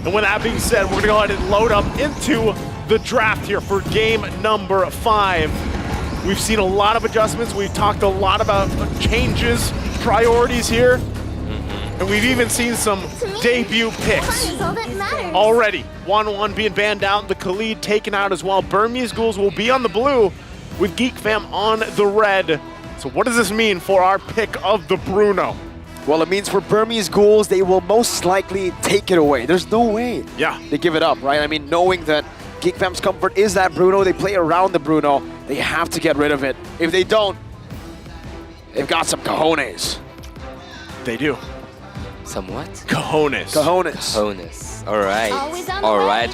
And with that being said, we're gonna go ahead and load up into the draft here for game number 5. We've seen a lot of adjustments. We've talked a lot about changes, priorities here. And we've even seen some debut picks already. 1-1 being banned out, the Khalid taken out as well. Burmese Ghouls will be on the blue with GEEK Fam on the red. So what does this mean for our pick of the Bruno? Well, it means for Burmese Ghouls, they will most likely take it away. There's no way they give it up, right? I mean, knowing that GEEK Fam's comfort is that Bruno, they play around the Bruno, they have to get rid of it. If they don't, they've got some cojones. They do. Somewhat? Cojones. Cojones. Cojones. All right. All right.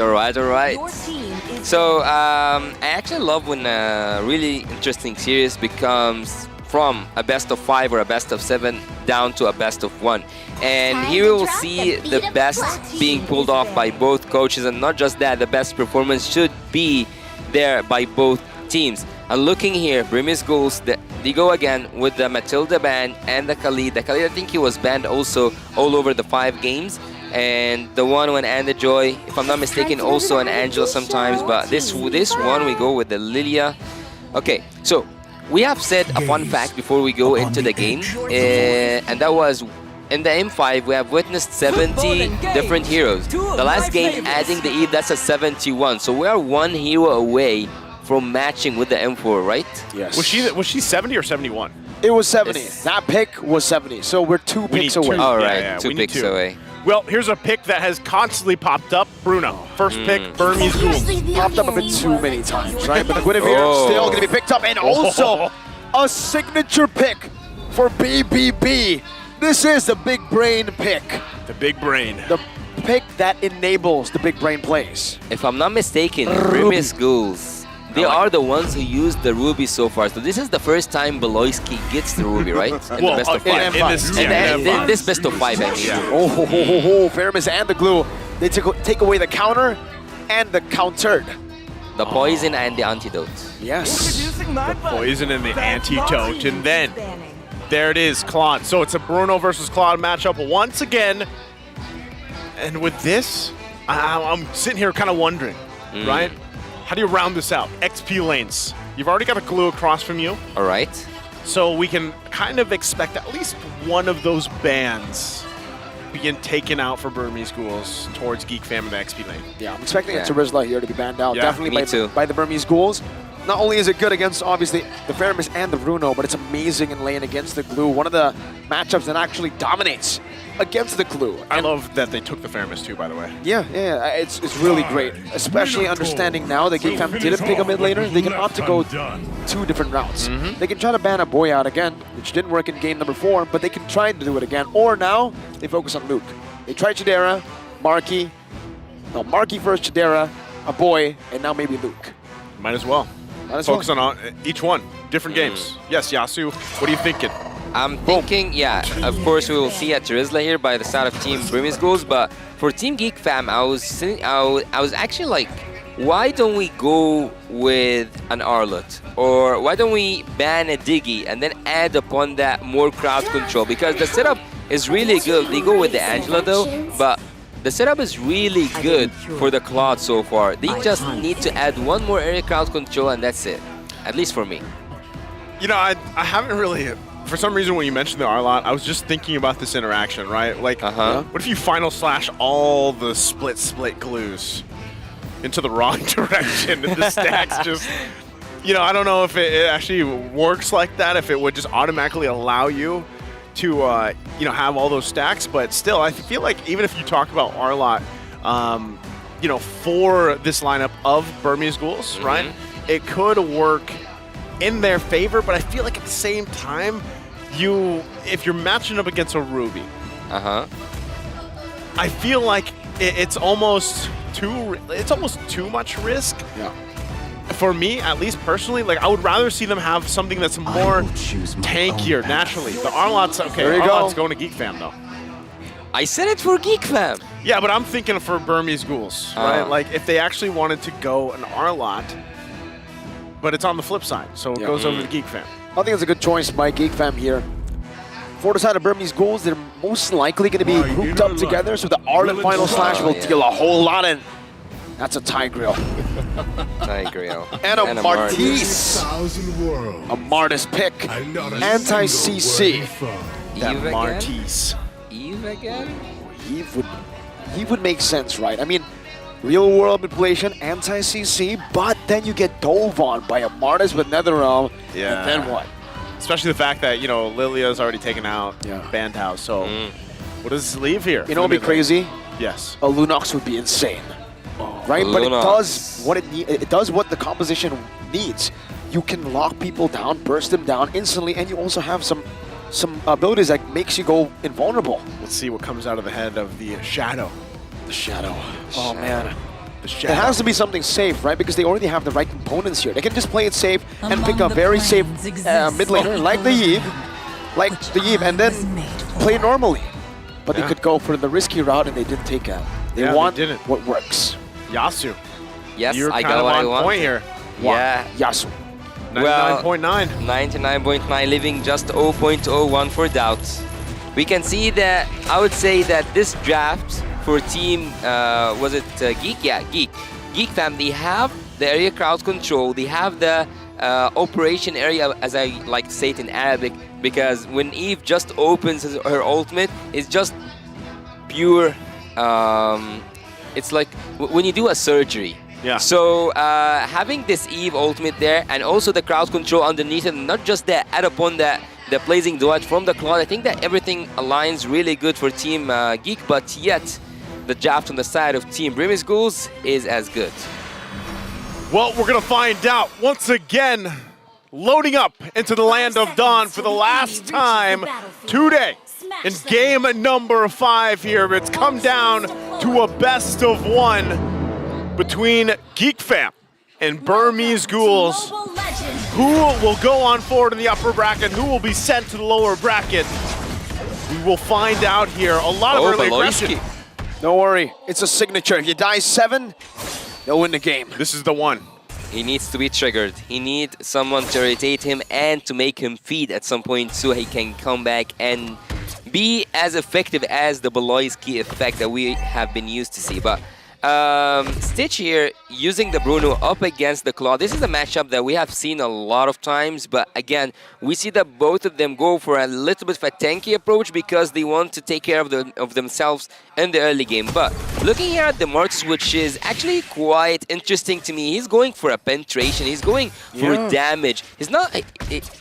So I actually love when a really interesting series becomes from a best of 5 or a best of 7 down to a best of 1. And here we will see the best being pulled off by both coaches, and not just that, the best performance should be there by both teams. And looking here, Burmese Ghouls, they go again with the Matilda ban and the Khalid. The Khalid, I think he was banned also all over the 5 games. And the one when and the Joy, if I'm not mistaken, also an Angela sometimes. But this one, we go with the Lilia. Okay, so we have said a fun fact before we go into the game. And that was, in the M5, we have witnessed 70 different heroes. The last game, adding the Eve, that's a 71. So we are 1 hero away from matching with the M4, right? Yes. Was she 70 or 71? It was 70. That pick was 70. So we're 2 picks away. All right, 2 picks away. Well, here's a pick that has constantly popped up. Bruno, first pick, Burmese Ghouls. Popped up a bit too many times, right? But the Guinevere still going to be picked up. And also a signature pick for BBB. This is the big brain pick. The big brain. The pick that enables the big brain plays. If I'm not mistaken, Burmese Ghouls, they are the ones who used the Ruby so far. So this is the first time Beloyski gets the Ruby, right? In the best of 5. In this best of 5, I mean. Oh, Fairness and the glue. They take away the counter and the countered. The poison and the antidote. Yes. The poison and the antidote. And then, there it is, Claude. So it's a Bruno versus Claude matchup once again. And with this, I'm sitting here kind of wondering, right? How do you round this out? XP lanes. You've already got a glue across from you. All right. So we can kind of expect at least one of those bans being taken out for Burmese Ghouls towards GEEK Fam in the XP lane. Yeah, I'm expecting Terizla here to be banned out. Yeah, definitely by the Burmese Ghouls. Not only is it good against, obviously, the Fairness and the Bruno, but it's amazing in lane against the glue. One of the matchups that actually dominates against the glue. I love that they took the Fairness too, by the way. Yeah, it's really great. Especially understanding now that GEEK Fam didn't pick a mid laner, they can opt to go 2 different routes. They can try to ban a boy out again, which didn't work in game number 4, but they can try to do it again. Or now, they focus on Luke. They tried Chidera, Marky. No, Marky first, Chidera, a boy, and now maybe Luke. Might as well. Focus on each one. Different games. Yes, Yasu, what are you thinking? I'm thinking, of course we will see a Terizla here by the side of Team Burmese Ghouls, but for Team GEEK Fam, I was actually like, why don't we go with an Arlott? Or why don't we ban a Diggy and then add upon that more crowd control? Because the setup is really good. They go with the Angela though, but the setup is really good for the Claude so far. They just need to add one more area crowd control and that's it. At least for me. You know, I haven't really... For some reason, when you mentioned the Arlott, I was just thinking about this interaction, right? Like, what if you final slash all the split glues into the wrong direction and the stacks just... You know, I don't know if it actually works like that, if it would just automatically allow you to, you know, have all those stacks. But still, I feel like even if you talk about Arlott, you know, for this lineup of Burmese Ghouls, right? It could work in their favor, but I feel like at the same time, if you're matching up against a Ruby, I feel like it's almost too much risk. Yeah. For me, at least personally, like I would rather see them have something that's more tankier naturally. The Arlott's Arlott's going to GEEK Fam though. I said it for GEEK Fam. Yeah, but I'm thinking for Burmese Ghouls, right? Like if they actually wanted to go an Arlott, but it's on the flip side, so it goes over to GEEK Fam. I think it's a good choice by GEEK Fam here. for the side of Burmese Ghouls, they're most likely going to be grouped up together, so the Ardent Final Slash will deal a whole lot, and that's a Tigreal. Tigreal. And a Martis. A Martis pick. Anti-CC. Eve again? Martis. Eve again? Eve would make sense, right? I mean, real world manipulation, anti-CC, but then you get dove on by a Martis with Netherrealm, Yeah. and then what? Especially the fact that, you know, Lilia's already taken out Bandhouse, so what does it leave here? You know what would be crazy? Yes. A Lunox would be insane. Right? But it does what it does what the composition needs. You can lock people down, burst them down instantly, and you also have some abilities that makes you go invulnerable. Let's see what comes out of the head of the Shadow. The Shadow. Oh man. The Shadow. It has to be something safe, right? Because they already have the right components here. They can just play it safe and pick a very safe mid laner like the Eve, and then play normally. But they could go for the risky route, and they didn't take it. They want what works. Yasu. Yes, You're I kind got of what I on want. point here. Yeah. Yasu. 99.9. 99.9, leaving just 0.01 for doubts. We can see that, I would say that this draft for team, was it GEEK? Yeah, GEEK. GEEK fam, they have the area crowd control, they have the operation area, as I like to say it in Arabic, because when Eve just opens her ultimate, it's just pure, it's like when you do a surgery. Yeah. So having this Eve ultimate there, and also the crowd control underneath it, not just the add upon the blazing dodge from the Claude, I think that everything aligns really good for Team GEEK, but yet the draft on the side of Team Burmese Ghouls is as good. Well, we're going to find out once again, loading up into the land of Dawn for the last time today in game number 5 here. It's come down to a best of 1 between GEEK fam and Burmese Ghouls. Who will go on forward in the upper bracket? Who will be sent to the lower bracket? We will find out here. A lot of early aggression. Don't worry, it's a signature. If you die 7, they'll win the game. This is the one. He needs to be triggered. He needs someone to irritate him and to make him feed at some point so he can come back and be as effective as the Beloyski effect that we have been used to see. But Stitch here using the Bruno up against the Claw. This is a matchup that we have seen a lot of times, but again, we see that both of them go for a little bit of a tanky approach because they want to take care of themselves in the early game. But looking here at the Martis, which is actually quite interesting to me, he's going for a penetration, he's going for damage. He's not,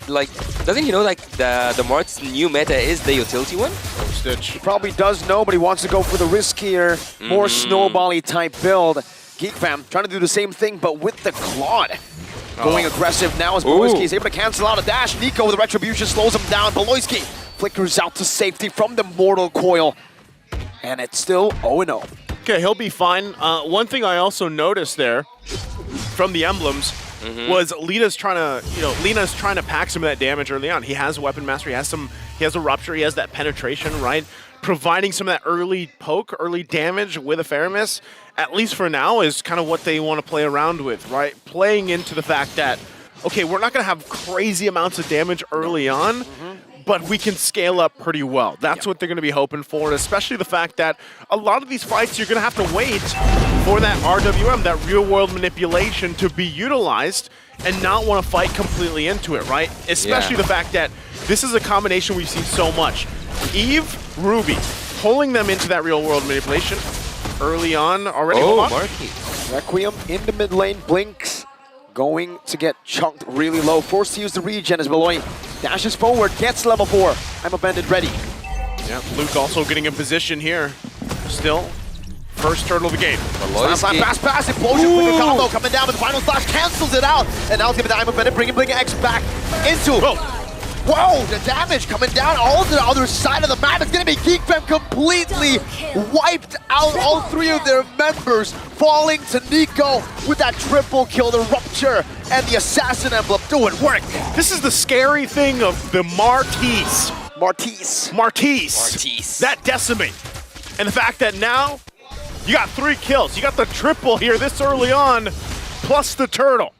like, doesn't he know like the Martis new meta is the utility one? Oh, Stitch. He probably does know, but he wants to go for the riskier, more snowbally type build. GEEK fam trying to do the same thing, but with the Claude. Going aggressive now as Beloyski is able to cancel out a dash. Nico with the retribution slows him down. Beloyski flickers out to safety from the Mortal Coil. And it's still 0-0. Okay, he'll be fine. One thing I also noticed there from the emblems was Lina's trying to pack some of that damage early on. He has weapon mastery, he has a rupture, he has that penetration, right? Providing some of that early poke, early damage with a Faramis, at least for now, is kind of what they want to play around with, right? Playing into the fact that, okay, we're not going to have crazy amounts of damage early on, but we can scale up pretty well. That's what they're going to be hoping for, and especially the fact that a lot of these fights, you're going to have to wait for that RWM, that real-world manipulation, to be utilized and not want to fight completely into it, right? Especially the fact that this is a combination we've seen so much. Eve, Ruby, pulling them into that real-world manipulation early on already. Marky. Requiem in the mid lane, Blinks going to get chunked really low. Forced to use the regen as Beloy dashes forward, gets level 4. I'm a bandit ready. Yeah, Luke also getting in position here. Still, first turtle of the game. Fast pass, explosion, flicker combo coming down with the final slash, cancels it out. And now it's gonna be the I'm a bandit, bringing Blink X back into. Whoa, the damage coming down all to the other side of the map. It's going to be GEEK fam completely wiped out. All 3 of their members falling to Nico with that triple kill, the rupture, and the assassin emblem doing work. This is the scary thing of the Martis. That decimate. And the fact that now you got 3 kills. You got the triple here this early on, plus the turtle.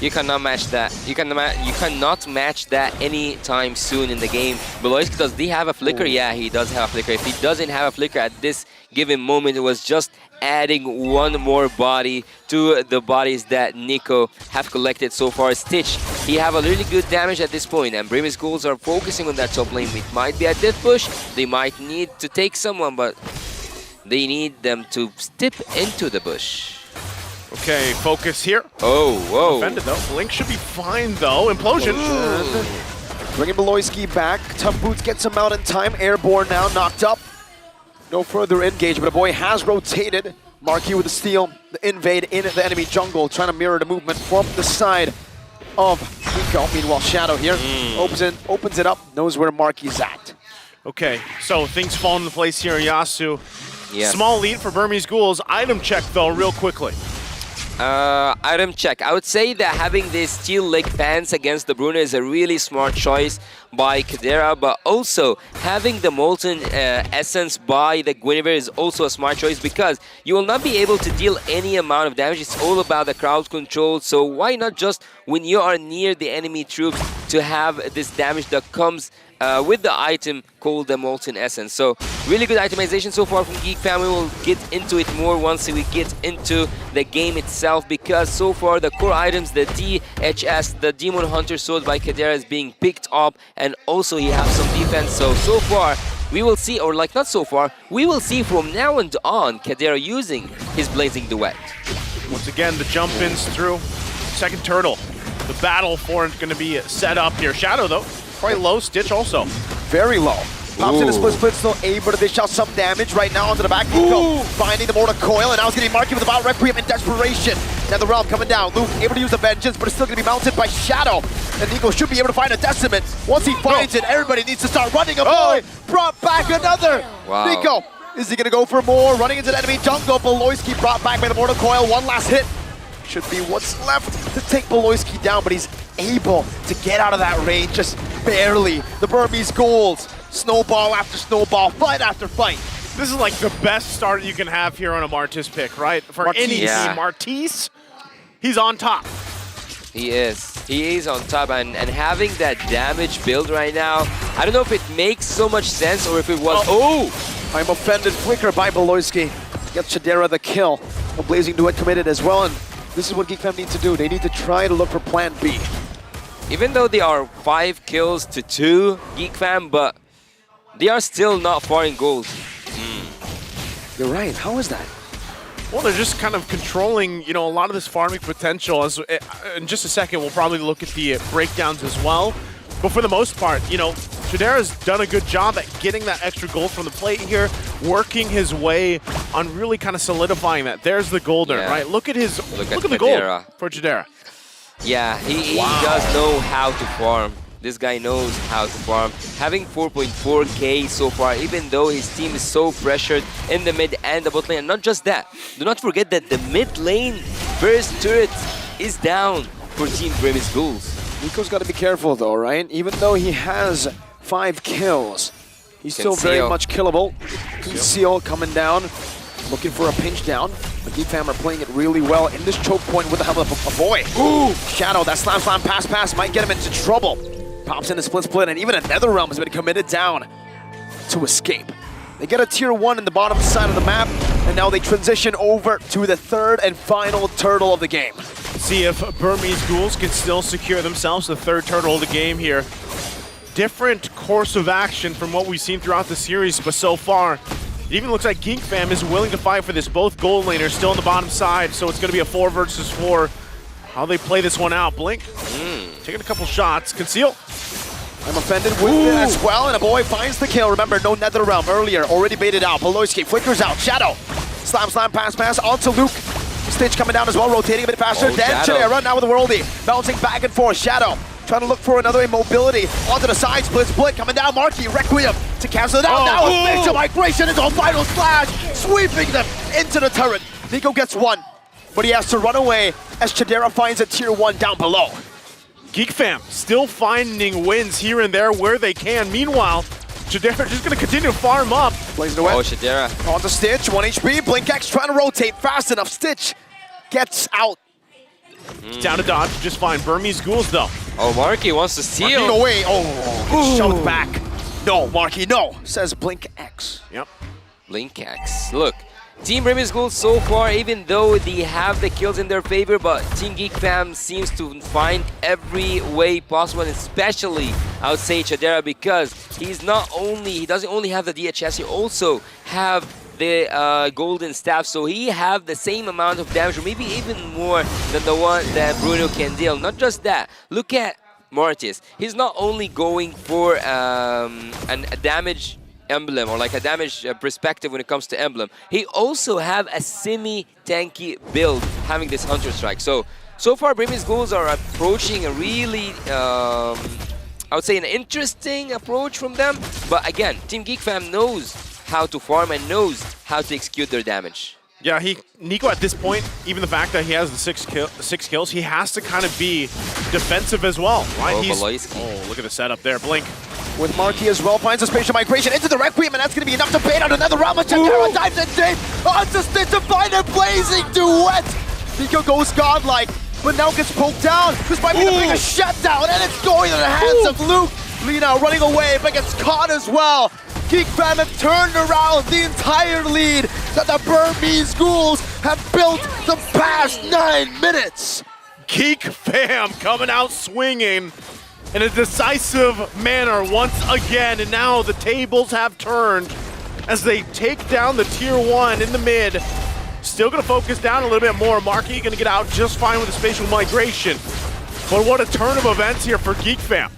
You cannot match that. You cannot match that anytime soon in the game. Beloyski, does he have a flicker? Yeah, he does have a flicker. If he doesn't have a flicker at this given moment, it was just adding one more body to the bodies that Nico have collected so far. Stitch, he have a really good damage at this point, and Bremis Ghouls are focusing on that top lane. It might be a death push. They might need to take someone, but they need them to step into the bush. Okay, focus here. Oh, whoa. Defended though. Blink should be fine though. Implosion. Bringing Beloyski back. Tough Boots gets him out in time. Airborne now, knocked up. No further engagement. A boy has rotated. Marquis with the steal. The invade in the enemy jungle, trying to mirror the movement from the side of Nico. Meanwhile, Shadow here opens it up, knows where Marquis is at. Okay, so things fall into place here. Yasu. Yes. Small lead for Burmese Ghouls. Item check though, real quickly. Item check. I would say that having this steel leg pants against the Bruno is a really smart choice by Kadera, but also having the Molten Essence by the Guinevere is also a smart choice because you will not be able to deal any amount of damage. It's all about the crowd control, so why not just when you are near the enemy troops to have this damage that comes with the item called the Molten Essence. So really good itemization so far from GEEK Fam. We will get into it more once we get into the game itself, because so far the core items, the DHS, the Demon Hunter Sword by Kadera is being picked up, and also he has some defense. So far we will see, or like not so far, we will see from now on Kadera using his Blazing Duet. Once again, the jump ins through. Second turtle. The battle for it's going to be set up here. Shadow though. Quite low. Stitch also. Very low. Pops in a split, still able to dish out some damage right now onto the back. Nico finding the mortar coil, and now he's getting Marquis with the Battle Requiem in desperation. Now the realm coming down. Luke able to use the vengeance, but it's still going to be mounted by Shadow. And Nico should be able to find a decimate. Once he finds it, everybody needs to start running. A boy brought back another. Wow. Nico, is he going to go for more? Running into the enemy jungle. Beloyski brought back by the mortar coil. One last hit. Should be what's left to take Beloyski down, but he's able to get out of that range just barely. The Burmese Ghouls, snowball after snowball, fight after fight. This is like the best start you can have here on a Martis pick, right? For any team, Martis, he's on top. He is on top, and having that damage build right now, I don't know if it makes so much sense or if it was, I'm offended. Flicker by Beloyski. Gets Shadera the kill. A Blazing Duet committed as well, and this is what GEEK Fam needs to do. They need to try to look for plan B. Even though they are 5 kills to 2, GEEK Fam, but they are still not far in gold. You're right. How is that? Well, they're just kind of controlling, you know, a lot of this farming potential. As in just a second, we'll probably look at the breakdowns as well. But for the most part, you know, Shadera's done a good job at getting that extra gold from the plate here, working his way on really kind of solidifying that. There's the golden, right? Look at his, look at the gold for Shadera. Yeah, he does know how to farm. This guy knows how to farm. Having 4.4k so far, even though his team is so pressured in the mid and the bot lane. And not just that, do not forget that the mid lane first turret is down for Team Bremis Ghouls. Nico's got to be careful though, right? Even though he has 5 kills, he's still very much killable. Conceal coming down, looking for a pinch down. But GEEK Fam are playing it really well in this choke point with the help of a boy. Shadow, that slam pass might get him into trouble. Pops in the split, and even a Netherrealm has been committed down to escape. They get a tier 1 in the bottom side of the map, and now they transition over to the third and final turtle of the game. See if Burmese Ghouls can still secure themselves the third turtle of the game here. Different course of action from what we've seen throughout the series, but so far, it even looks like GEEK Fam is willing to fight for this. Both gold laners still on the bottom side, so it's going to be a 4 versus 4. How they play this one out. Blink, taking a couple shots. Conceal. I'm offended with it as well, and a boy finds the kill. Remember, no Netherrealm earlier, already baited out. Beloyski flickers out. Shadow, slam, pass onto Luke. Stitch coming down as well, rotating a bit faster. Then Shadera now with the worldie, bouncing back and forth. Shadow trying to look for another immobility onto the side. Split coming down. Marquis Requiem to cancel it out. Now a major migration into a final slash, sweeping them into the turret. Nico gets 1, but he has to run away as Shadera finds a tier 1 down below. GEEK Fam still finding wins here and there where they can. Meanwhile, Shadera just going to continue to farm up. Blazing away. Shadera. On to Stitch, 1 HP. Blink X trying to rotate fast enough. Stitch gets out Down to dodge, just fine. Burmese Ghouls, though. Oh, Marky wants to steal. No way. Oh, shoved back. No, Marky, no, says Blink X. Yep. Blink X. Look, Team Burmese Ghouls so far, even though they have the kills in their favor, but Team GEEK fam seems to find every way possible, and especially, I would say, Chadera, because he doesn't only have the DHS, he also have the golden staff, so he have the same amount of damage, or maybe even more than the one that Bruno can deal. Not just that, look at Mortis. He's not only going for a damage emblem, or like a damage perspective when it comes to emblem, he also have a semi-tanky build having this Hunter Strike. So far Burmese Ghouls are approaching a really, I would say, an interesting approach from them, but again, Team GEEK fam knows how to farm and knows how to execute their damage. Yeah, Nico at this point, even the fact that he has the six kills, he has to kind of be defensive as well, right? Oh, look at the setup there, Blink. With Marky as well, finds a spatial migration into the Requiem, and that's going to be enough to bait out another round. But Chadera dives in deep onto Stitch to find a blazing duet. Nico goes godlike, but now gets poked down. This might be the biggest shutdown, and it's going to the hands of Luke. Lina running away, but gets caught as well. GEEK fam have turned around the entire lead that the Burmese Ghouls have built the past 9 minutes. GEEK fam coming out swinging in a decisive manner once again, and now the tables have turned as they take down the tier 1 in the mid. Still gonna focus down a little bit more. Marky gonna get out just fine with the spatial migration. But what a turn of events here for GEEK fam.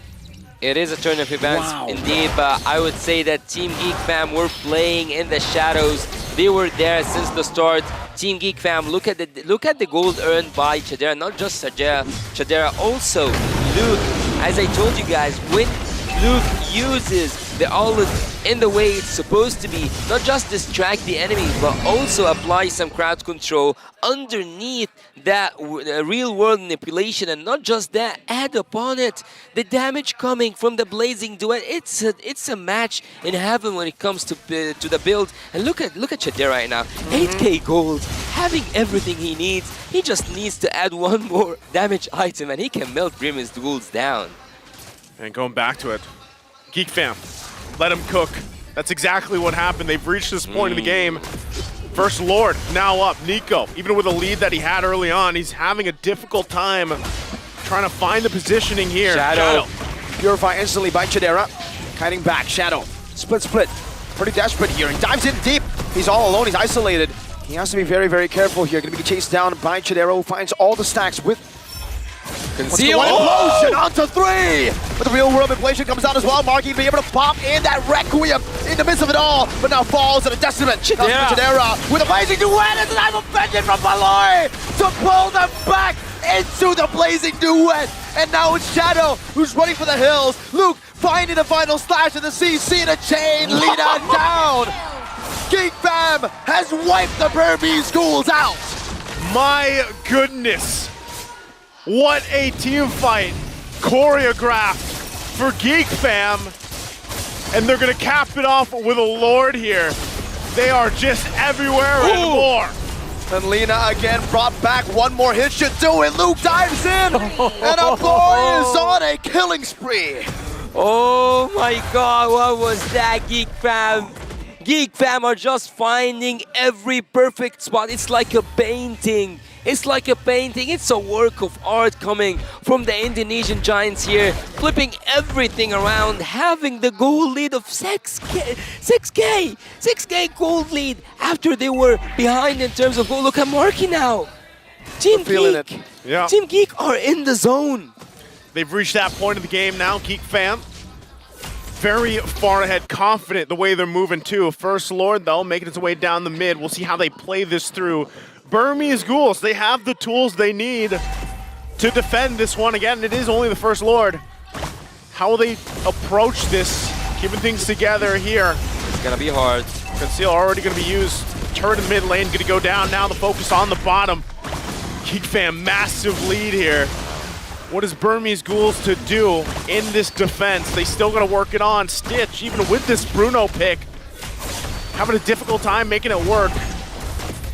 It is a turn of events indeed, but I would say that Team GEEK fam were playing in the shadows. They were there since the start. Team GEEK fam, look at the gold earned by Chadera, not just Chadera, also Luke. As I told you guys, when Luke uses the olive in the way it's supposed to be, not just distract the enemy, but also apply some crowd control underneath that real world manipulation, and not just that, add upon it the damage coming from the blazing duet. It's a match in heaven when it comes to the build. And look at Chadera right now, 8k gold, having everything he needs. He just needs to add one more damage item and he can melt Burmese Ghouls down. And going back to it, GEEK fam, let him cook. That's exactly what happened. They've reached this point in the game. First Lord now up. Nico, even with a lead that he had early on, he's having a difficult time trying to find the positioning here. Shadow. Purify instantly by Chadera. Kiting back, Shadow. Split. Pretty desperate here. He dives in deep. He's all alone, he's isolated. He has to be very, very careful here. Gonna be chased down by Chadera, who finds all the stacks with Conceal. One implosion onto 3! But the real world inflation comes out as well. Marky being able to pop in that Requiem in the midst of it all, but now falls at a detriment. Chadera with a blazing duet as an I'm offended from Baloy to pull them back into the blazing duet. And now it's Shadow who's running for the hills. Luke finding the final slash in the CC and a chain. Lina down. GEEK fam has wiped the Burmese Ghouls out. My goodness. What a team fight choreographed for GEEK fam. And they're going to cap it off with a Lord here. They are just everywhere and more. And Lina again brought back one more hit, should do it. Luke dives in, and a boy is on a killing spree. Oh my god, what was that, GEEK fam? GEEK fam are just finding every perfect spot. It's like a painting. It's like a painting. It's a work of art coming from the Indonesian giants here, flipping everything around, having the goal lead of 6k gold lead after they were behind in terms of goal. Look at Marky now. Team GEEK. Yeah. Team GEEK are in the zone. They've reached that point of the game now, GEEK fam. Very far ahead, confident the way they're moving too. First Lord though, making its way down the mid. We'll see how they play this through. Burmese Ghouls, they have the tools they need to defend this one. Again, it is only the First Lord. How will they approach this, keeping things together here? It's gonna be hard. Conceal already gonna be used. Turn in the mid lane, gonna go down now. The focus on the bottom. GEEK fam, massive lead here. What is Burmese Ghouls to do in this defense? They still gotta work it on. Stitch, even with this Bruno pick, having a difficult time making it work.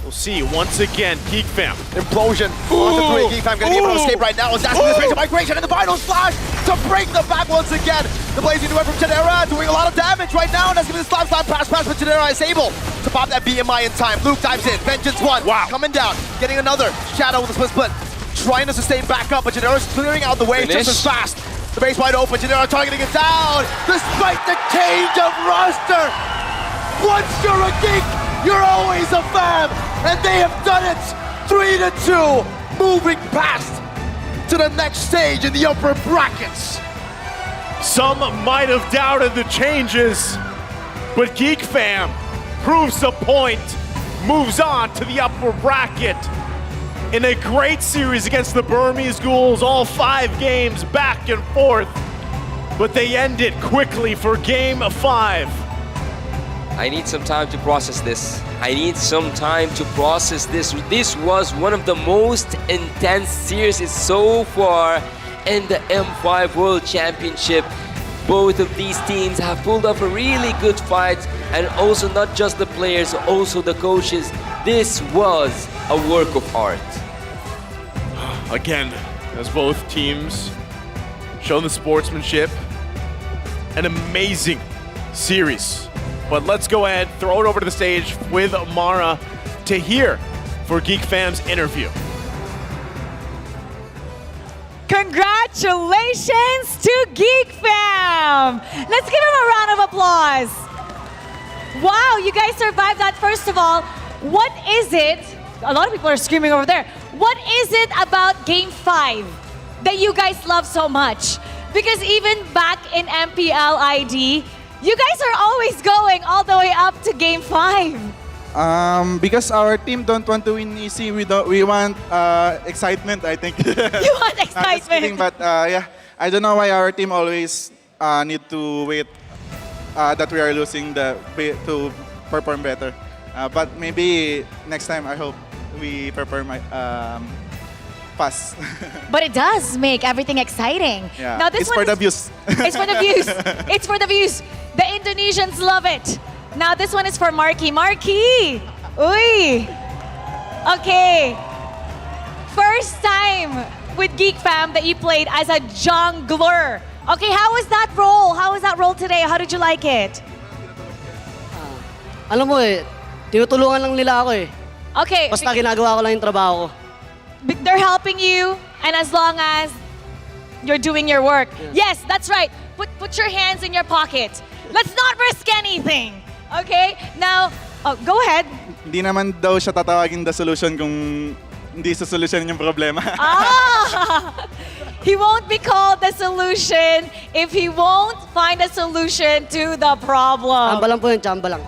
We'll see. Once again, GEEK fam. Implosion. On to 3. GEEK fam getting able to escape right now. Is asking this range of migration and the final slash to break the back once again. The blazing away from Chidera doing a lot of damage right now. And that's going to be the slime pass, but Chidera is able to pop that BMI in time. Luke dives in. Vengeance 1. Wow. Coming down. Getting another. Shadow with a split. Trying to sustain back up, but Chidera's clearing out the way just as fast. The base wide open. Chidera targeting it down. Despite the change of roster. Once you're a geek, you're always a fam. And they have done it. 3-2. Moving past to the next stage in the upper brackets. Some might have doubted the changes, but GEEK fam proves the point, moves on to the upper bracket in a great series against the Burmese Ghouls, all 5 games back and forth, but they end it quickly for Game 5. I need some time to process this. I need some time to process this. This was one of the most intense series so far in the M5 World Championship. Both of these teams have pulled off a really good fight, and also not just the players, also the coaches. This was a work of art. Again, as both teams show the sportsmanship, an amazing series. But let's go ahead, throw it over to the stage with Mara to hear for GEEK fam's interview. Congratulations to GEEK fam! Let's give him a round of applause. Wow, you guys survived that. First of all, what is it? A lot of people are screaming over there. What is it about Game 5 that you guys love so much? Because even back in MPL ID, you guys are always going all the way up to Game 5. Because our team don't want to win easy. We want excitement, I think. You want Just kidding, excitement? but yeah, I don't know why our team always need to wait that we are losing to perform better. But maybe next time, I hope we perform fast. But it does make everything exciting. Yeah, Now this it's one for the is- views. It's for the views. It's for the views. The Indonesians love it. Now this one is for Marky. Marky! Uy! Okay. First time with GEEK fam that you played as a jungler. Okay, how was that role? How was that role today? How did you like it? Alam mo eh, tinutulungan lang nila ako eh. Okay, Basta ginagawa ko lang yung trabaho ko. they're helping you, and as long as you're doing your work. Yes, that's right. Put your hands in your pocket. Let's not risk anything. Okay? Now, go ahead. Hindi naman daw siya tatawagin the solution kung hindi sosolusyonin yung problema. He won't be called the solution if he won't find a solution to the problem. Chamba lang po yun, chamba lang.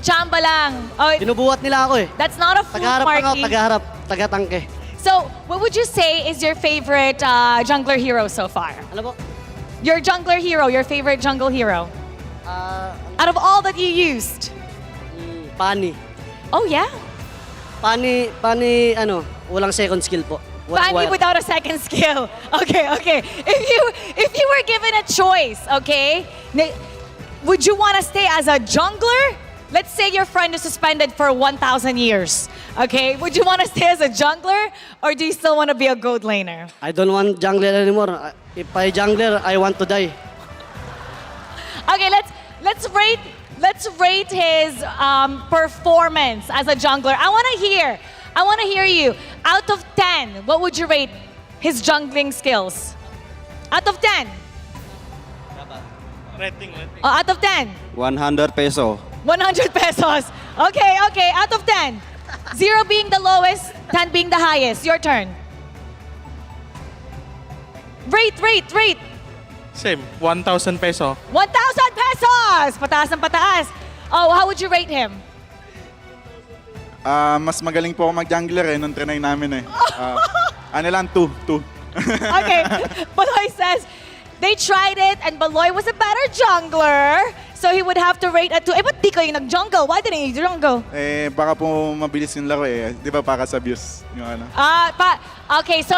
Chamba lang. Oh, Binubuhat nila ako eh. that's not a fluke, Tagaharap lang ako, Marky. tagaharap, tagatangke. So, what would you say is your favorite jungler hero so far? Alam mo, Your jungler hero, your favorite jungle hero? Out of all that you used? Pani. Oh, yeah? Pani, walang second skill po. Fanny without a second skill. Okay, okay. If you were given a choice, okay, would you want to stay as a jungler? Let's say your friend is suspended for 1,000 years. Okay, would you want to stay as a jungler, or do you still want to be a gold laner? I don't want jungler anymore. If I jungler, I want to die. Okay, let's rate his performance as a jungler. I want to hear you. Out of 10, what would you rate his jungling skills? Out of 10. Oh, out of 10. 100 peso. 100 pesos. Okay, okay. Out of 10. 0 being the lowest, 10 being the highest. Your turn. Rate. Same, 1,000 peso. 1,000 pesos! Pataas ng pataas. Oh, how would you rate him? Mas magaling po ako mag-jungler nung trinay namin eh. Ano lang, 2. Okay. Baloy says, they tried it and Baloy was a better jungler. So he would have to rate at 2. Eh, ba't di kayo nag-jungle? Why didn't you jungle? Eh, baka po mabilis yung laro eh. Di ba para sa views? Yung ano. Okay, so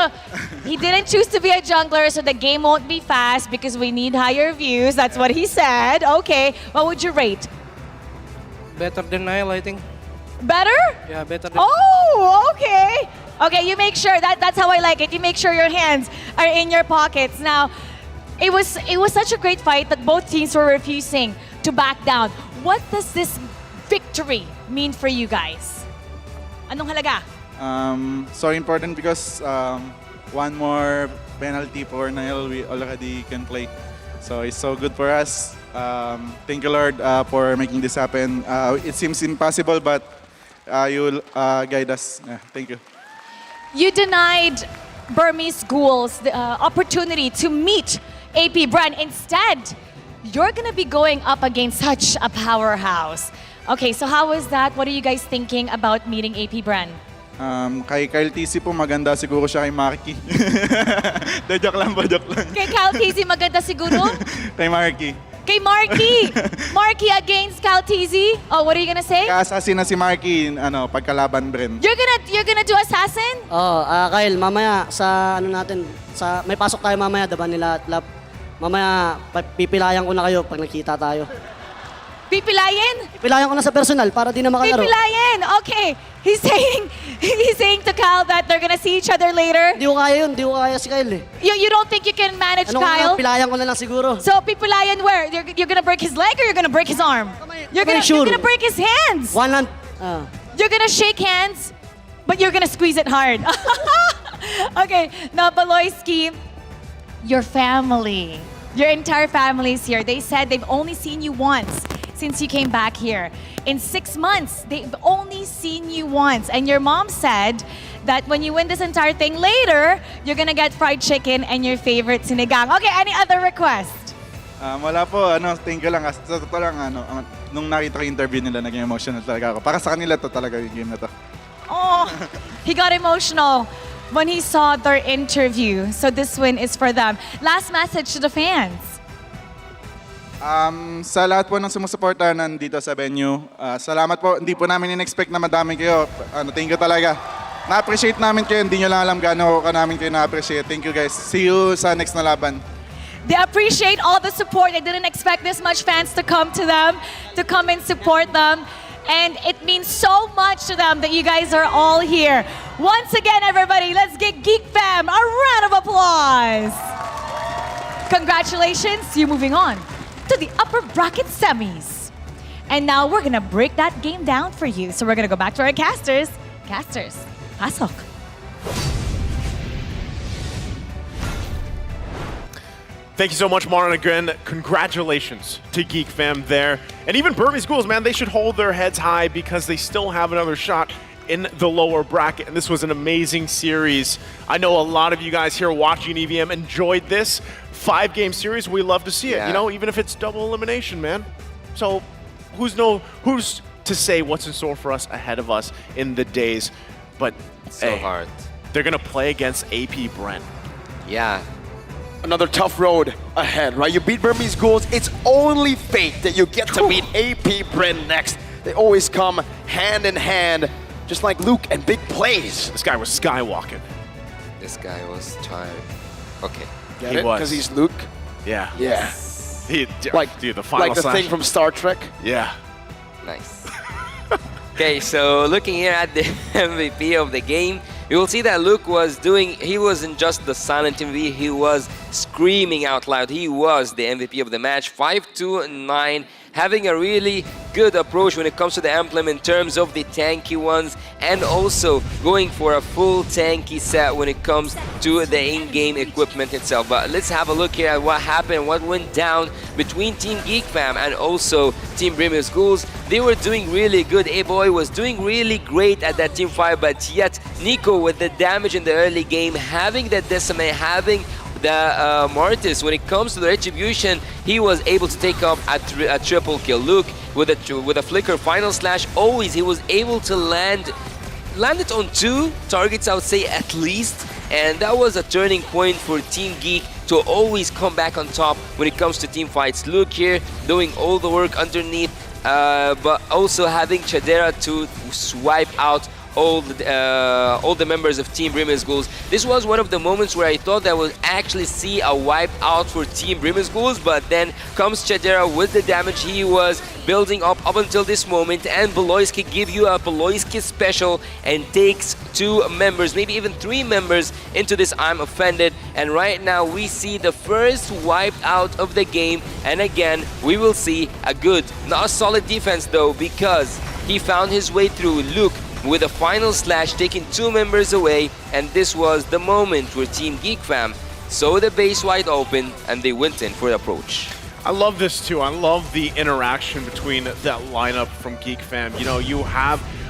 he didn't choose to be a jungler, so the game won't be fast because we need higher views. That's what he said. Okay, what would you rate? Better than Nile, I think. Better? Yeah, better than... Oh, okay. Okay, you make sure that's how I like it. You make sure your hands are in your pockets. Now, it was such a great fight that both teams were refusing to back down. What does this victory mean for you guys? Anong halaga? So important because one more penalty for Niall we already can play. So it's so good for us. Thank you, Lord, for making this happen. It seems impossible, but you guide us. Thank you. You denied Burmese Ghouls the opportunity to meet AP Bren. Instead, you're going to be going up against such a powerhouse. Okay, so how was that? What are you guys thinking about meeting AP Bren? Kay Kyle TC po, maganda siguro siya kay Marky. De, joke lang. Kay Cal TZ, maganda siguro? Kay Marky. Kay Marky! Marky against Cal TZ? Oh, what are you gonna say? Ka-assassin na si Marky, pagkalaban Bren. You're gonna do assassin? Oh, Kyle, mamaya sa ano natin, sa may pasok tayo mamaya, diba nila at lap. Mamaya pipilayan ko na kayo pag nakita tayo. Pipilayin? Pipilayan ko na sa personal para di na makalaro. Pipilayin! Okay. He's saying to Kyle that they're gonna see each other later. Di ko kaya yun, di ko kaya si Kyle eh. You don't think you can manage Ano Kyle? pilayan ko na lang siguro. So pipilayan where? You're gonna break his leg or you're gonna break his arm? You're gonna break his hands. One hand. You're gonna shake hands, but you're gonna squeeze it hard. Okay, now Baloyski, your family, your entire family's here. They said they've only seen you once since you came back here. In 6 months, they've only seen you once. And your mom said that when you win this entire thing later, you're gonna get fried chicken and your favorite sinigang. Okay, any other request? Wala po, thank you lang. Sa totoo lang, nung nakita ko yung interview nila, naging emotional talaga ako. Para sa kanila to talaga yung game na to. Oh, he got emotional when he saw their interview. So this win is for them. Last message to the fans. Sa lahat po ng sumusuporta nandito sa venue, salamat po. Hindi po namin in-expect na madami kayo. Thank you talaga. Na-appreciate namin kayo. Hindi nyo lang alam gaano ka namin kayo na-appreciate. Thank you guys. See you sa next na laban. They appreciate all the support. They didn't expect this much fans to come to them, to come and support them. And it means so much to them that you guys are all here. Once again, everybody, let's give Geek Fam a round of applause. Congratulations, you're moving on to the upper bracket semis. And now we're gonna break that game down for you. So we're gonna go back to our casters. Casters, pasok. Thank you so much, Mara, and again, congratulations to Geek Fam there. And even Burmese Ghouls, man, they should hold their heads high because they still have another shot in the lower bracket. And this was an amazing series. I know a lot of you guys here watching EVM enjoyed this 5-game series. We love to see it, even if it's double elimination, man. So who's to say what's in store for us ahead of us in the days? But so hard. They're gonna play against AP Bren. Yeah. Another tough road ahead, right? You beat Burmese Ghouls, it's only fate that you get to meet AP Bren next. They always come hand in hand, just like Luke and big plays. This guy was skywalking. This guy was tired. Okay. Get He it? was. Because he's Luke? Yeah. Yeah. Dude, the final like the slash. thing from Star Trek? Yeah. Nice. Okay, so looking here at the MVP of the game, you will see that Luke was he wasn't just the silent MVP, he was screaming out loud. He was the MVP of the match. 5-2-9, having a really good approach when it comes to the emblem in terms of the tanky ones, and also going for a full tanky set when it comes to the in-game equipment itself. But let's have a look here at what happened, what went down between Team Geek Fam and also Team Burmese Ghouls. They were doing really good. A-Boy was doing really great at that team fight, but yet Nico with the damage in the early game, having the Decimate, having the Mortis, when it comes to the Retribution, he was able to take up a triple kill. Luke with a flicker final slash, always he was able to land it on 2 targets, I would say at least, and that was a turning point for Team Geek to always come back on top when it comes to team fights. Luke here doing all the work underneath, but also having Chadera to swipe out all the members of Team Brimmer's Ghouls. This was one of the moments where I thought that I would actually see a wipe out for Team Brimmer's Ghouls, but then comes Chadera with the damage he was building up until this moment, and Beloyski give you a Beloyski special and takes 2 members, maybe even 3 members into this I'm Offended. And right now we see the first wiped out of the game, and again we will see a good, not a solid defense though, because he found his way through. Luke with a final slash taking 2 members away, and this was the moment where Team GEEK Fam saw the base wide open and they went in for the approach. I love this too. I love the interaction between that lineup from GEEK Fam. You know,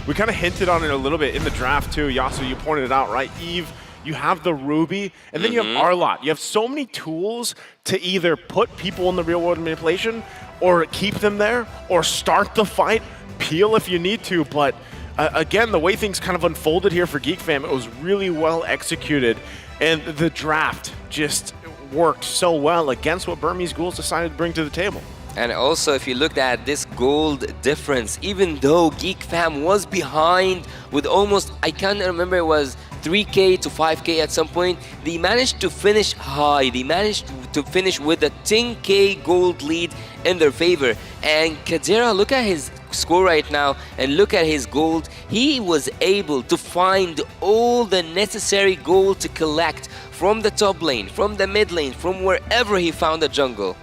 we kind of hinted on it a little bit in the draft too. Yasu, you pointed it out, right? Eve, you have the Ruby, and then you have Arlott. You have so many tools to either put people in the real world manipulation or keep them there or start the fight, peel if you need to, but again, the way things kind of unfolded here for GEEK Fam, it was really well executed, and the draft just worked so well against what Burmese Ghouls decided to bring to the table. And also, if you looked at this gold difference, even though GEEK Fam was behind with almost, I can't remember, it was 3K to 5K at some point, they managed to finish high. They managed to finish with a 10K gold lead in their favor. And Kadira, look at his score right now and look at his gold. He was able to find all the necessary gold to collect from the top lane, from the mid lane, from wherever he found a jungle.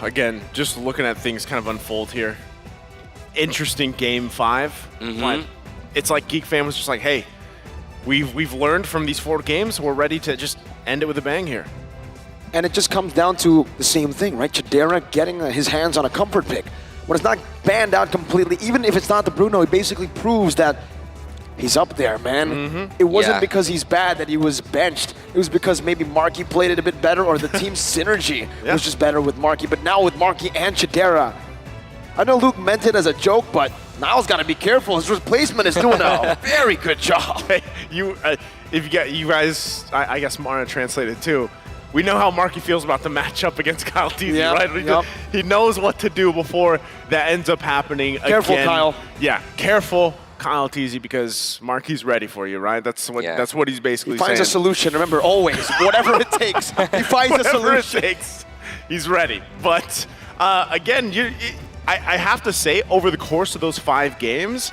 Again, just looking at things kind of unfold here. Interesting game 5. But it's like GEEK Fam was just like, hey, we've learned from these 4 games. We're ready to just end it with a bang here. And it just comes down to the same thing, right? Chadera getting his hands on a comfort pick. When it's not banned out completely, even if it's not the Bruno, he basically proves that he's up there, man. It wasn't because he's bad that he was benched. It was because maybe Marky played it a bit better, or the team's synergy was just better with Marky. But now with Marky and Chadera, I know Luke meant it as a joke, but Niall's got to be careful. His replacement is doing a very good job. Hey, if you guys, I guess Mara translated too. We know how Marky feels about the matchup against Kyle Teasy, right? He knows what to do before that ends up happening again. Careful, Kyle. Yeah, careful, Kyle Teasy, because Marky's ready for you, right? That's what he's basically saying. He finds a solution. Remember, always, whatever it takes, he finds a solution. Whatever it takes, he's ready. But again, I have to say, over the course of those 5 games,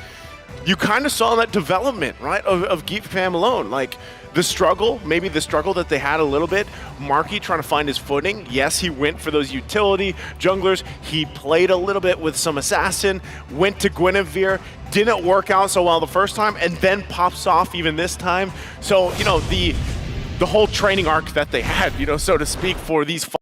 you kind of saw that development, right, of GEEK Fam alone. Like, the struggle, maybe the struggle that they had a little bit, Marky trying to find his footing. Yes, he went for those utility junglers. He played a little bit with some assassin, went to Guinevere, didn't work out so well the first time, and then pops off even this time. So, you know, the whole training arc that they had, you know, so to speak, for these